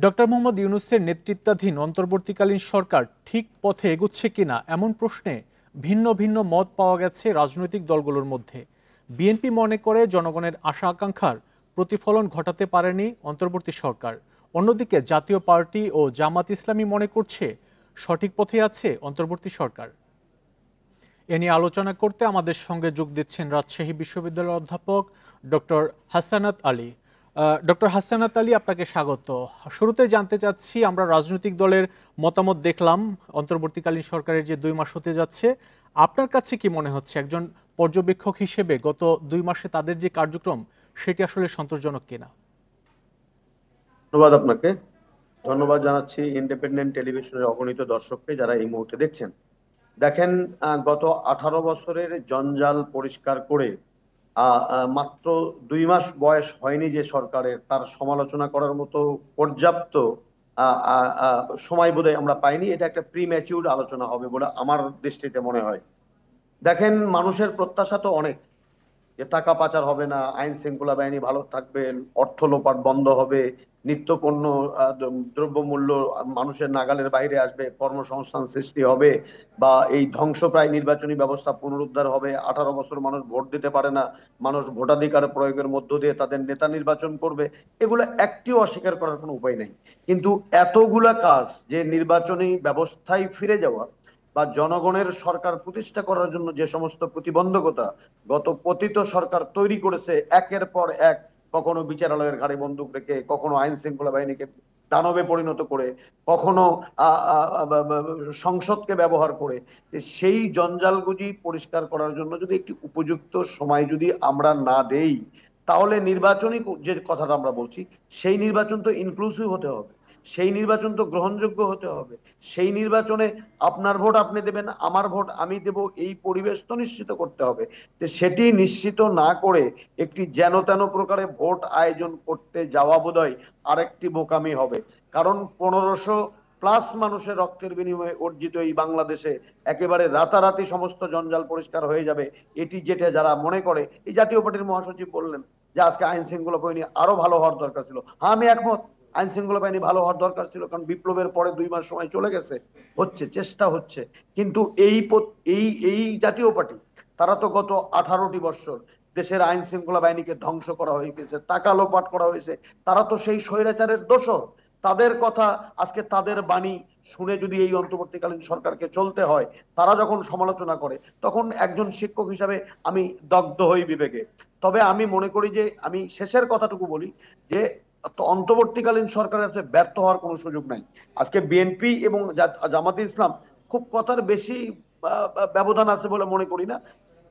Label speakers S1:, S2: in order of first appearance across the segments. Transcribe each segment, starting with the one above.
S1: Doctor Mohammad ইউনূসের নেতৃত্বাধীন অন্তর্বর্তীকালীন সরকার ঠিক পথে এগুচ্ছে কিনা এমন প্রশ্নে ভিন্ন ভিন্ন মত পাওয়া গেছে রাজনৈতিক দলগুলোর মধ্যে। বিএনপি মনে করে জনগণের আশা আকাঙ্ক্ষার প্রতিফলন ঘটাতে পারেনি অন্তর্বর্তী সরকার। অন্যদিকে জাতীয় পার্টি ও জামাত ইসলামী মনে করছে সঠিক পথে আছে অন্তর্বর্তী সরকার। এ নিয়ে আলোচনা করতে আমাদের সঙ্গে যোগ দিচ্ছেন রাজশাহী বিশ্ববিদ্যালয়ের অধ্যাপক ডক্টর হাসানাত আলী। ডক্টর হাসানাত আলী, আপনাকে স্বাগত। শুরুতে জানতে চাচ্ছি, আমরা রাজনৈতিক দলের মতামত দেখলাম অন্তর্বর্তীকালীন সরকারের যে 2 মাস হতে যাচ্ছে, আপনার কাছে কি মনে হচ্ছে একজন পর্যবেক্ষক হিসেবে গত 2 মাসে তাদের যে কার্যক্রম সেটি আসলে সন্তোষজনক কিনা?
S2: ধন্যবাদ আপনাকে। ধন্যবাদ জানাচ্ছি ইন্ডিপেন্ডেন্ট টেলিভিশনের অগণিত দর্শককে যারা এই মুহূর্তে দেখছেন। দেখেন, গত 18 বছরের জঞ্জাল পরিষ্কার করে মাত্র 2 মাস বয়স হয়নি যে সরকারের, তার সমালোচনা করার মতো পর্যাপ্ত সময় বোধহয় আমরা পাইনি। এটা একটা প্রিম্যাচিউরড আলোচনা হবে বলে আমার দৃষ্টিতে মনে হয়। দেখেন, মানুষের প্রত্যাশা তো অনেক, যে টাকা পাচার হবে না, আইন শৃঙ্খলা বাহিনী ভালো থাকবেন, অর্থ লোপাট বন্ধ হবে, নিত্য পণ্য দ্রব্যমূল্য মানুষের নাগালের বাইরে আসবে, কর্মসংস্থান সৃষ্টি হবে, বা এই ধ্বংসপ্রায় নির্বাচনী ব্যবস্থা পুনরুদ্ধার হবে। 18 বছর মানুষ ভোট দিতে পারে না, মানুষ ভোটাধিকার প্রয়োগের মধ্য দিয়ে তাদের নেতা নির্বাচন করবে। এগুলো একটিও অস্বীকার করার কোনো উপায় নেই। কিন্তু এতগুলা কাজ, যে নির্বাচনী ব্যবস্থায় ফিরে যাওয়া বা জনগণের সরকার প্রতিষ্ঠা করার জন্য যে সমস্ত প্রতিবন্ধকতা গত পতিত সরকার তৈরি করেছে, একের পর এক, কখনো বিচারালয়ের ঘাড়ে বন্দুক রেখে, কখনো আইন শৃঙ্খলা বাহিনীকে দানবে পরিণত করে, কখনো সংসদকে ব্যবহার করে, সেই জঞ্জালগুজি পরিষ্কার করার জন্য যদি একটি উপযুক্ত সময় যদি আমরা না দেই, তাহলে নির্বাচনী যে কথাটা আমরা বলছি, সেই নির্বাচন তো ইনক্লুসিভ হতে হবে, সেই নির্বাচন তো গ্রহণযোগ্য হতে হবে, সেই নির্বাচনে আপনার ভোট আপনি দেবেন, আমার ভোট আমি দেব, এই পরিবেশ তো নিশ্চিত করতে হবে। যে সেটি নিশ্চিত না করে একটি যেন তেন প্রকারে ভোট আয়োজন করতে যাওয়া বোধহয় আরেকটি বোকামি হবে। কারণ 1500+ মানুষের রক্তের বিনিময়ে অর্জিত এই বাংলাদেশে একেবারে রাতারাতি সমস্ত জঞ্জাল পরিষ্কার হয়ে যাবে, এটি যেটা যারা মনে করে, এই জাতীয় পার্টির মহাসচিব বললেন যে আজকে আইন শৃঙ্খলা বাহিনী আরো ভালো হওয়ার দরকার ছিল। হ্যাঁ, আমি একমত, আইন শৃঙ্খলা বাহিনী ভালো হওয়ার দরকার ছিল, কারণ বিপ্লবের পরে 2 মাস সময় চলে গেছে, হচ্ছে, চেষ্টা হচ্ছে। কিন্তু এই এই এই জাতীয় পার্টি, তারা তো গত 18টি বছর দেশের আইন শৃঙ্খলা বাহিনীকে ধ্বংস করা হয়ে গেছে, টাকা লোপাট করা হয়েছে, তারা তো সেই স্বৈরাচারের দোষর। তাদের কথা আজকে, তাদের বাণী শুনে যদি এই অন্তর্বর্তীকালীন সরকারকে চলতে হয়, তারা যখন সমালোচনা করে, তখন একজন শিক্ষক হিসাবে আমি দগ্ধ হই বিবেকে। তবে আমি মনে করি যে, আমি শেষের কথাটুকু বলি যে অন্তর্বর্তীকালীন সরকারের ব্যর্থ হওয়ার কোনো সুযোগ নাই। আজকে বিএনপি এবং জামাতে ইসলাম খুব কথার বেশি ব্যবধান আছে বলে মনে করি না।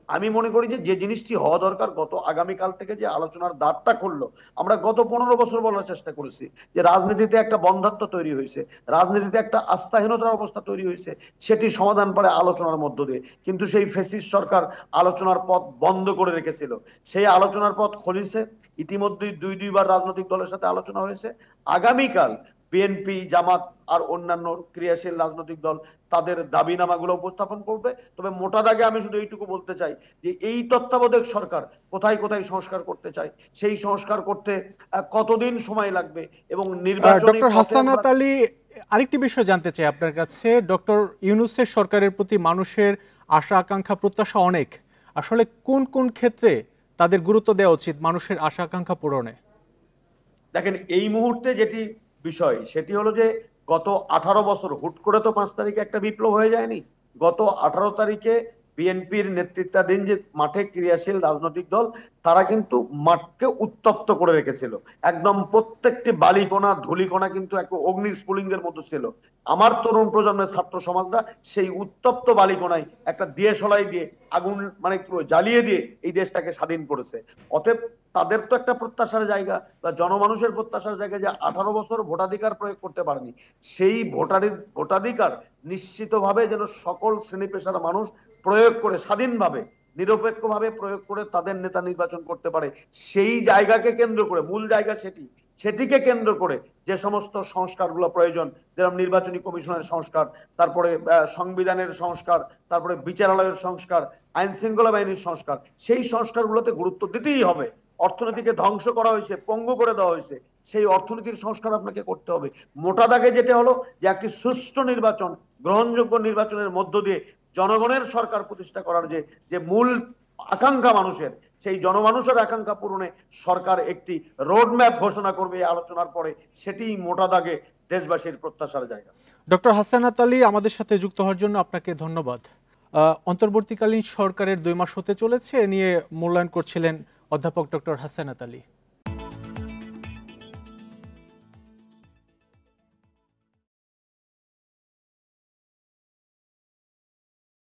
S2: আমি মনে করি যে যে জিনিসটি হওয়া দরকার, গত আগামীকাল থেকে যে আলোচনার দ্বারটা খুললো, আমরা গত 15 বছর বলার চেষ্টা করেছি যে রাজনীতিতে একটা বন্ধাত্ব তৈরি হয়েছে, রাজনীতিতে একটা আস্থাহীনতার অবস্থা তৈরি হয়েছে, সেটি সমাধান পারে আলোচনার মধ্য দিয়ে। কিন্তু সেই ফ্যাসিস্ট সরকার আলোচনার পথ বন্ধ করে রেখেছিল, সেই আলোচনার পথ খুলেছে। ইতিমধ্যেই 2বার রাজনৈতিক দলের সাথে আলোচনা হয়েছে। আগামীকাল বিএনপি, জামাত আর অন্যান্য ক্রিয়াশীল রাজনৈতিক দল তাদের দাবিনামাগুলো উপস্থাপন করবে। তবে মোটা দাগে আমি শুধু এইটুকু বলতে চাই যে এই তত্ত্বাবধায়ক সরকার কোথায় কোথায় সংস্কার করতে চায়, সেই সংস্কার করতে কতদিন সময় লাগবে, এবং নির্বাচনী
S1: ডক্টর হাসানাত আলী, আরেকটি বিষয় জানতে চাই আপনার কাছে। ডক্টর ইউনূসের সরকারের প্রতি মানুষের আশা আকাঙ্ক্ষা প্রত্যাশা অনেক, আসলে কোন কোন ক্ষেত্রে তাদের গুরুত্ব দেওয়া উচিত মানুষের আশা আকাঙ্ক্ষা পূরণে?
S2: দেখেন, এই মুহূর্তে যেটি বিষয় সেটি হলো যে গত 18 বছর হুট করে তো 5 তারিখে একটা বিপ্লব হয়ে যায়নি। গত 18 তারিখে বিএনপির নেতৃত্বাধীন যে মাঠে ক্রিয়াশীল রাজনৈতিক দল, তারা কিন্তু মাঠকে উত্তপ্ত করে রেখেছিল। একদম প্রত্যেকটি বালিকণা ধুলিকণা কিন্তু এক অগ্নিস্ফুলিঙ্গের মতো ছিল। আমার তরুণ প্রজন্মের ছাত্র সমাজরা সেই উত্তপ্ত বালিকণায় একটা দেশলাই দিয়ে আগুন, মানে কি জ্বালিয়ে দিয়ে এই দেশটাকে স্বাধীন করেছে। অতএব তাদের তো একটা প্রত্যাশার জায়গা বা জনমানুষের প্রত্যাশার জায়গা, যে 18 বছর ভোটাধিকার প্রয়োগ করতে পারেনি, সেই ভোটাধিকার নিশ্চিতভাবে যেন সকল শ্রেণী পেশার মানুষ প্রয়োগ করে, স্বাধীনভাবে নিরপেক্ষভাবে প্রয়োগ করে তাদের নেতা নির্বাচন করতে পারে। সেই জায়গাকে কেন্দ্র করে, মূল জায়গা সেটিকে কেন্দ্র করে যে সমস্ত সংস্কারগুলো প্রয়োজন, যেরকম নির্বাচনী কমিশনের সংস্কার, তারপরে সংবিধানের সংস্কার, তারপরে বিচারালয়ের সংস্কার, আইন শৃঙ্খলা বাহিনীর সংস্কার, সেই সংস্কারগুলোতে গুরুত্ব দিতেই হবে। অর্থনীতিকে ধ্বংস করা হয়েছে, পঙ্গু করে দেওয়া হয়েছে, সেই অর্থনীতির সংস্কার আপনাকে করতে হবে। মোটা দাগে যেটা হলো যে একটি সুষ্ঠু নির্বাচন, গ্রহণযোগ্য নির্বাচনের মধ্য দিয়ে জনগণের সরকার প্রতিষ্ঠা করার যে যে মূল আকাঙ্ক্ষা মানুষের, সেই জনমানুষের আকাঙ্ক্ষা পূরণে সরকার একটি রোডম্যাপ ঘোষণা করবে এই আলোচনার পরে, সেটি মোটা দাগে দেশবাসীর প্রত্যাশার জায়গা।
S1: ডক্টর হাসানাত আলী, আমাদের সাথে যুক্ত হওয়ার জন্য আপনাকে ধন্যবাদ। অন্তর্বর্তীকালীন সরকারের 2 মাস হতে চলেছে, এ নিয়ে মূল্যায়ন করছিলেন অধ্যাপক ডক্টর হাসানাত আলী।